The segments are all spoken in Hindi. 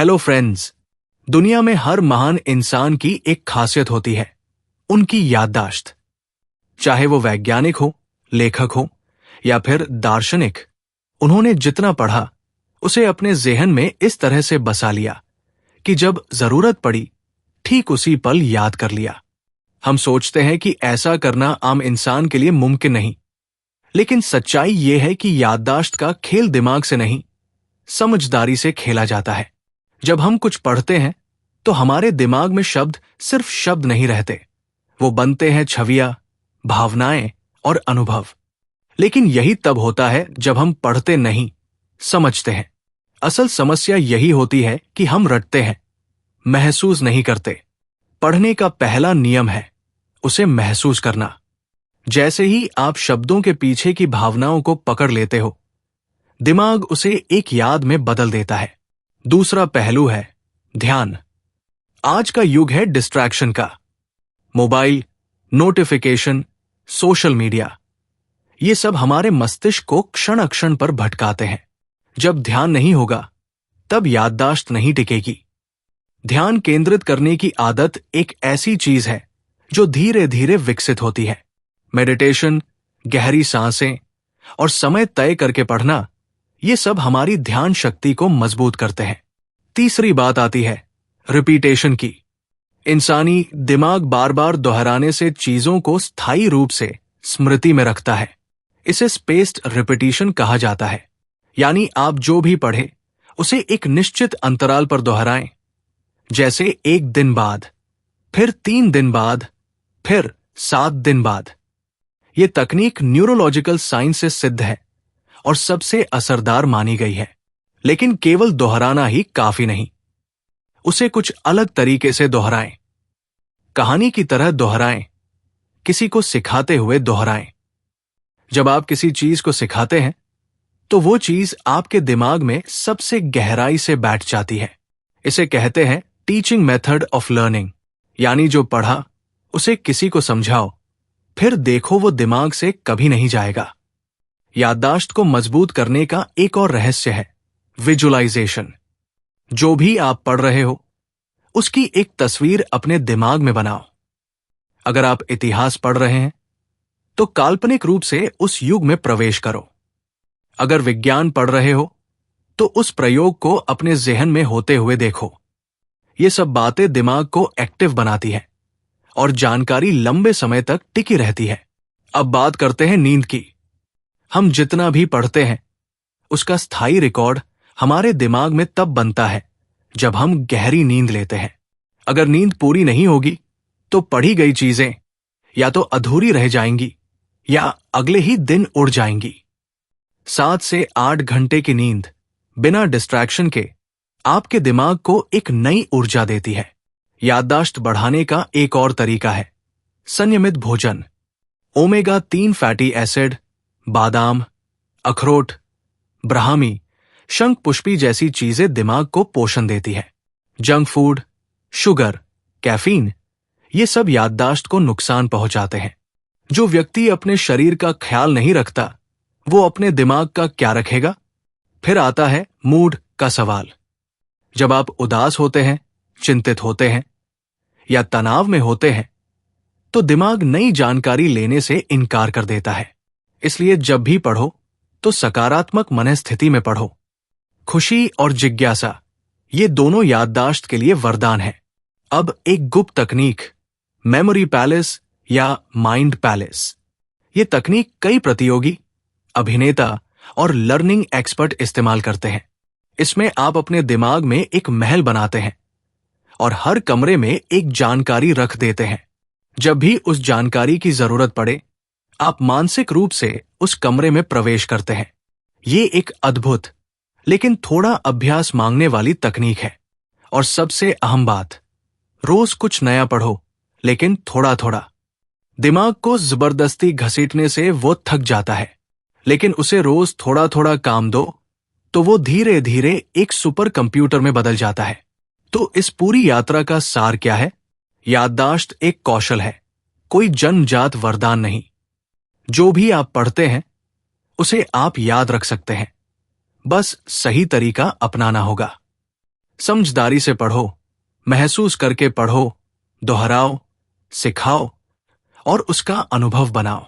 Hello friends. दुनिया में हर महान इंसान की एक खासियत होती है, उनकी याददाश्त। चाहे वो वैज्ञानिक हो, लेखक हो या फिर दार्शनिक, उन्होंने जितना पढ़ा उसे अपने ज़हन में इस तरह से बसा लिया कि जब जरूरत पड़ी ठीक उसी पल याद कर लिया। हम सोचते हैं कि ऐसा करना आम इंसान के लिए मुमकिन नहीं, लेकिन सच्चाई यह है कि याददाश्त का खेल दिमाग से नहीं, समझदारी से खेला जाता है। जब हम कुछ पढ़ते हैं तो हमारे दिमाग में शब्द सिर्फ शब्द नहीं रहते, वो बनते हैं छवियां, भावनाएं और अनुभव। लेकिन यही तब होता है जब हम पढ़ते नहीं, समझते हैं। असल समस्या यही होती है कि हम रटते हैं, महसूस नहीं करते। पढ़ने का पहला नियम है उसे महसूस करना। जैसे ही आप शब्दों के पीछे की भावनाओं को पकड़ लेते हो, दिमाग उसे एक याद में बदल देता है। दूसरा पहलू है ध्यान। आज का युग है डिस्ट्रैक्शन का। मोबाइल, नोटिफिकेशन, सोशल मीडिया, ये सब हमारे मस्तिष्क को क्षण अक्षण पर भटकाते हैं। जब ध्यान नहीं होगा तब याददाश्त नहीं टिकेगी। ध्यान केंद्रित करने की आदत एक ऐसी चीज है जो धीरे धीरे विकसित होती है। मेडिटेशन, गहरी सांसें और समय तय करके पढ़ना, ये सब हमारी ध्यान शक्ति को मजबूत करते हैं। तीसरी बात आती है रिपीटेशन की। इंसानी दिमाग बार बार दोहराने से चीजों को स्थायी रूप से स्मृति में रखता है। इसे स्पेस्ड रिपीटिशन कहा जाता है। यानी आप जो भी पढ़े उसे एक निश्चित अंतराल पर दोहराएं, जैसे 1 दिन बाद, फिर 3 दिन बाद, फिर 7 दिन बाद। यह तकनीक न्यूरोलॉजिकल साइंस से सिद्ध है और सबसे असरदार मानी गई है। लेकिन केवल दोहराना ही काफी नहीं, उसे कुछ अलग तरीके से दोहराएं। कहानी की तरह दोहराएं, किसी को सिखाते हुए दोहराएं। जब आप किसी चीज को सिखाते हैं तो वो चीज आपके दिमाग में सबसे गहराई से बैठ जाती है। इसे कहते हैं टीचिंग मेथड ऑफ लर्निंग। यानी जो पढ़ा उसे किसी को समझाओ, फिर देखो वो दिमाग से कभी नहीं जाएगा। याददाश्त को मजबूत करने का एक और रहस्य है विजुअलाइजेशन। जो भी आप पढ़ रहे हो उसकी एक तस्वीर अपने दिमाग में बनाओ। अगर आप इतिहास पढ़ रहे हैं तो काल्पनिक रूप से उस युग में प्रवेश करो। अगर विज्ञान पढ़ रहे हो तो उस प्रयोग को अपने ज़हन में होते हुए देखो। ये सब बातें दिमाग को एक्टिव बनाती है और जानकारी लंबे समय तक टिकी रहती है। अब बात करते हैं नींद की। हम जितना भी पढ़ते हैं उसका स्थायी रिकॉर्ड हमारे दिमाग में तब बनता है जब हम गहरी नींद लेते हैं। अगर नींद पूरी नहीं होगी तो पढ़ी गई चीजें या तो अधूरी रह जाएंगी या अगले ही दिन उड़ जाएंगी। 7 से 8 घंटे की नींद बिना डिस्ट्रैक्शन के आपके दिमाग को एक नई ऊर्जा देती है। याददाश्त बढ़ाने का एक और तरीका है संयमित भोजन। ओमेगा 3 फैटी एसिड, बादाम, अखरोट, ब्राह्मी, शंख पुष्पी जैसी चीजें दिमाग को पोषण देती है। जंक फूड, शुगर, कैफीन, ये सब याददाश्त को नुकसान पहुंचाते हैं। जो व्यक्ति अपने शरीर का ख्याल नहीं रखता वो अपने दिमाग का क्या रखेगा। फिर आता है मूड का सवाल। जब आप उदास होते हैं, चिंतित होते हैं या तनाव में होते हैं तो दिमाग नई जानकारी लेने से इनकार कर देता है। इसलिए जब भी पढ़ो तो सकारात्मक मनस्थिति में पढ़ो। खुशी और जिज्ञासा, ये दोनों याददाश्त के लिए वरदान है। अब एक गुप्त तकनीक मेमोरी पैलेस या माइंड पैलेस। ये तकनीक कई प्रतियोगी, अभिनेता और लर्निंग एक्सपर्ट इस्तेमाल करते हैं। इसमें आप अपने दिमाग में एक महल बनाते हैं और हर कमरे में एक जानकारी रख देते हैं। जब भी उस जानकारी की जरूरत पड़े आप मानसिक रूप से उस कमरे में प्रवेश करते हैं। ये एक अद्भुत लेकिन थोड़ा अभ्यास मांगने वाली तकनीक है। और सबसे अहम बात, रोज कुछ नया पढ़ो, लेकिन थोड़ा थोड़ा। दिमाग को जबरदस्ती घसीटने से वो थक जाता है, लेकिन उसे रोज थोड़ा थोड़ा काम दो तो वो धीरे धीरे एक सुपर कंप्यूटर में बदल जाता है। तो इस पूरी यात्रा का सार क्या है? याददाश्त एक कौशल है, कोई जन्मजात वरदान नहीं। जो भी आप पढ़ते हैं उसे आप याद रख सकते हैं, बस सही तरीका अपनाना होगा। समझदारी से पढ़ो, महसूस करके पढ़ो, दोहराओ, सिखाओ और उसका अनुभव बनाओ।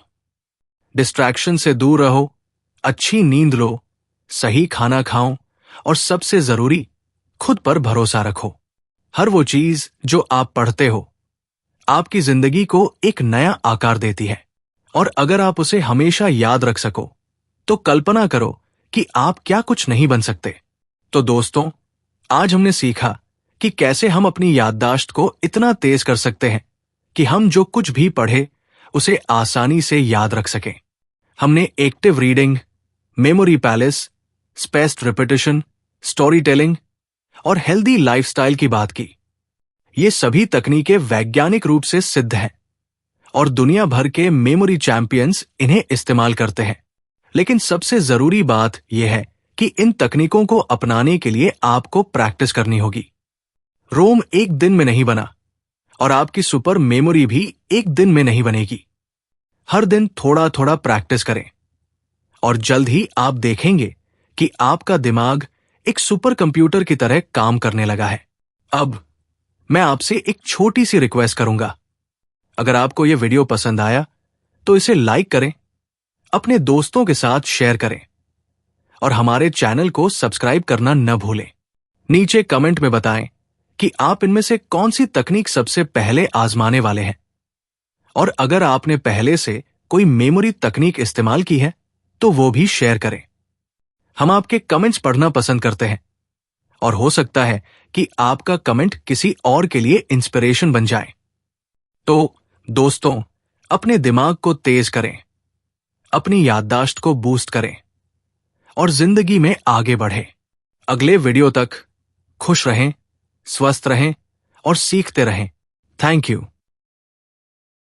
डिस्ट्रैक्शन से दूर रहो, अच्छी नींद लो, सही खाना खाओ और सबसे जरूरी, खुद पर भरोसा रखो। हर वो चीज जो आप पढ़ते हो आपकी जिंदगी को एक नया आकार देती है, और अगर आप उसे हमेशा याद रख सको तो कल्पना करो कि आप क्या कुछ नहीं बन सकते। तो दोस्तों, आज हमने सीखा कि कैसे हम अपनी याददाश्त को इतना तेज कर सकते हैं कि हम जो कुछ भी पढ़े उसे आसानी से याद रख सकें। हमने active reading, memory palace, spaced repetition, story telling और हेल्दी लाइफस्टाइल की बात की। ये सभी तकनीकें वैज्ञानिक रूप से सिद्ध हैं और दुनिया भर के मेमोरी चैंपियंस इन्हें इस्तेमाल करते हैं। लेकिन सबसे जरूरी बात यह है कि इन तकनीकों को अपनाने के लिए आपको प्रैक्टिस करनी होगी। रोम एक दिन में नहीं बना और आपकी सुपर मेमोरी भी एक दिन में नहीं बनेगी। हर दिन थोड़ा थोड़ा प्रैक्टिस करें और जल्द ही आप देखेंगे कि आपका दिमाग एक सुपर कंप्यूटर की तरह काम करने लगा है। अब मैं आपसे एक छोटी सी रिक्वेस्ट करूंगा। अगर आपको यह वीडियो पसंद आया तो इसे लाइक करें, अपने दोस्तों के साथ शेयर करें और हमारे चैनल को सब्सक्राइब करना न भूलें। नीचे कमेंट में बताएं कि आप इनमें से कौन सी तकनीक सबसे पहले आजमाने वाले हैं, और अगर आपने पहले से कोई मेमोरी तकनीक इस्तेमाल की है तो वो भी शेयर करें। हम आपके कमेंट्स पढ़ना पसंद करते हैं और हो सकता है कि आपका कमेंट किसी और के लिए इंस्पिरेशन बन जाए। तो दोस्तों, अपने दिमाग को तेज करें, अपनी याददाश्त को बूस्ट करें और जिंदगी में आगे बढ़ें। अगले वीडियो तक खुश रहें, स्वस्थ रहें और सीखते रहें। Thank you.